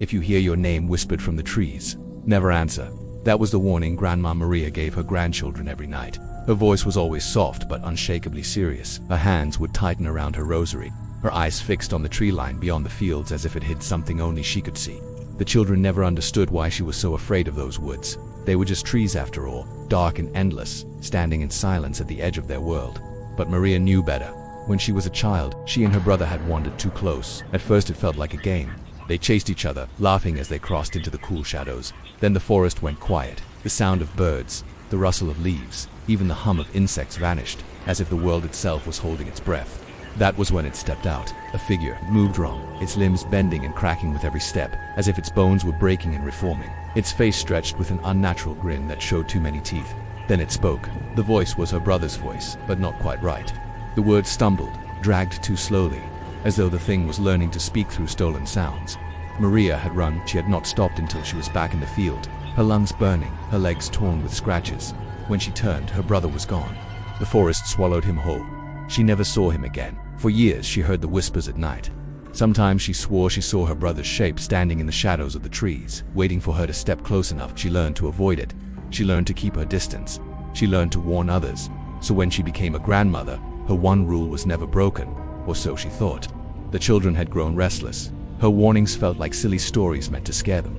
If you hear your name whispered from the trees, never answer. That was the warning Grandma Maria gave her grandchildren every night. Her voice was always soft but unshakably serious. Her hands would tighten around her rosary, her eyes fixed on the tree line beyond the fields as if it hid something only she could see. The children never understood why she was so afraid of those woods. They were just trees after all, dark and endless, standing in silence at the edge of their world. But Maria knew better. When she was a child, she and her brother had wandered too close. At first it felt like a game. They chased each other, laughing as they crossed into the cool shadows. Then the forest went quiet. The sound of birds, the rustle of leaves, even the hum of insects vanished, as if the world itself was holding its breath. That was when it stepped out. A figure moved wrong, its limbs bending and cracking with every step, as if its bones were breaking and reforming. Its face stretched with an unnatural grin that showed too many teeth. Then it spoke. The voice was her brother's voice, but not quite right. The words stumbled, dragged too slowly, as though the thing was learning to speak through stolen sounds. Maria had run. She had not stopped until she was back in the field, her lungs burning, her legs torn with scratches. When she turned, her brother was gone. The forest swallowed him whole. She never saw him again. For years she heard the whispers at night. Sometimes she swore she saw her brother's shape standing in the shadows of the trees, waiting for her to step close enough. She learned to avoid it. She learned to keep her distance. She learned to warn others. So when she became a grandmother, her one rule was never broken, or so she thought. The children had grown restless. Her warnings felt like silly stories meant to scare them.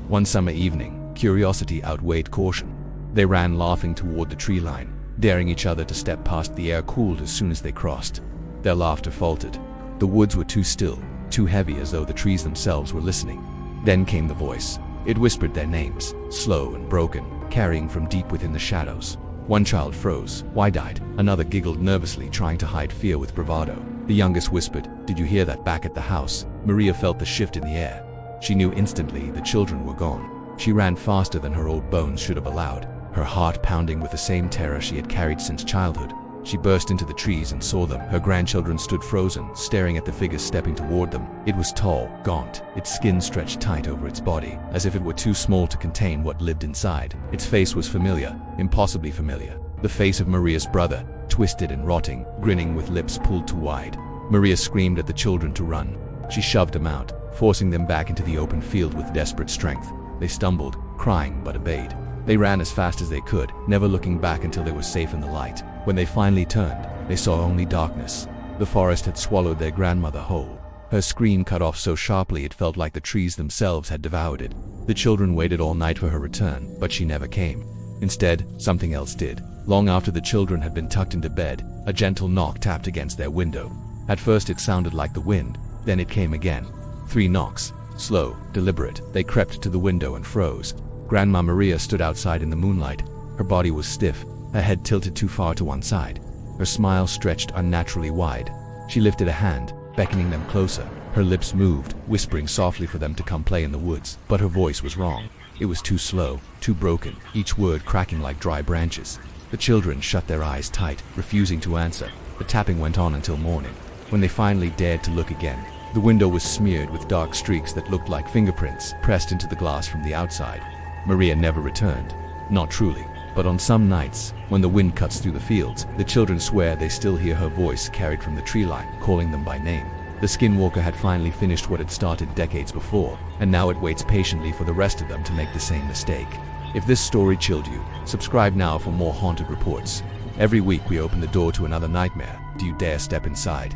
One summer evening, curiosity outweighed caution. They ran laughing toward the tree line, daring each other to step past. The air cooled as soon as they crossed. Their laughter faltered. The woods were too still, too heavy, as though the trees themselves were listening. Then came the voice. It whispered their names, slow and broken, carrying from deep within the shadows. One child froze, wide-eyed. Another giggled nervously, trying to hide fear with bravado. The youngest whispered, "Did you hear that back at the house?" Maria felt the shift in the air. She knew instantly the children were gone. She ran faster than her old bones should have allowed, her heart pounding with the same terror she had carried since childhood. She burst into the trees and saw them. Her grandchildren stood frozen, staring at the figure stepping toward them. It was tall, gaunt, its skin stretched tight over its body, as if it were too small to contain what lived inside. Its face was familiar, impossibly familiar. The face of Maria's brother, twisted and rotting, grinning with lips pulled too wide. Maria screamed at the children to run. She shoved them out, forcing them back into the open field with desperate strength. They stumbled, crying, but obeyed. They ran as fast as they could, never looking back until they were safe in the light. When they finally turned, they saw only darkness. The forest had swallowed their grandmother whole. Her scream cut off so sharply it felt like the trees themselves had devoured it. The children waited all night for her return, but she never came. Instead, something else did. Long after the children had been tucked into bed, a gentle knock tapped against their window. At first it sounded like the wind, then it came again. 3 knocks. Slow, deliberate. They crept to the window and froze. Grandma Maria stood outside in the moonlight. Her body was stiff, her head tilted too far to one side. Her smile stretched unnaturally wide. She lifted a hand, beckoning them closer. Her lips moved, whispering softly for them to come play in the woods. But her voice was wrong. It was too slow, too broken, each word cracking like dry branches. The children shut their eyes tight, refusing to answer. The tapping went on until morning. When they finally dared to look again, the window was smeared with dark streaks that looked like fingerprints pressed into the glass from the outside. Maria never returned. Not truly. But on some nights, when the wind cuts through the fields, the children swear they still hear her voice carried from the tree line, calling them by name. The Skinwalker had finally finished what had started decades before, and now it waits patiently for the rest of them to make the same mistake. If this story chilled you, subscribe now for more haunted reports. Every week we open the door to another nightmare. Do you dare step inside?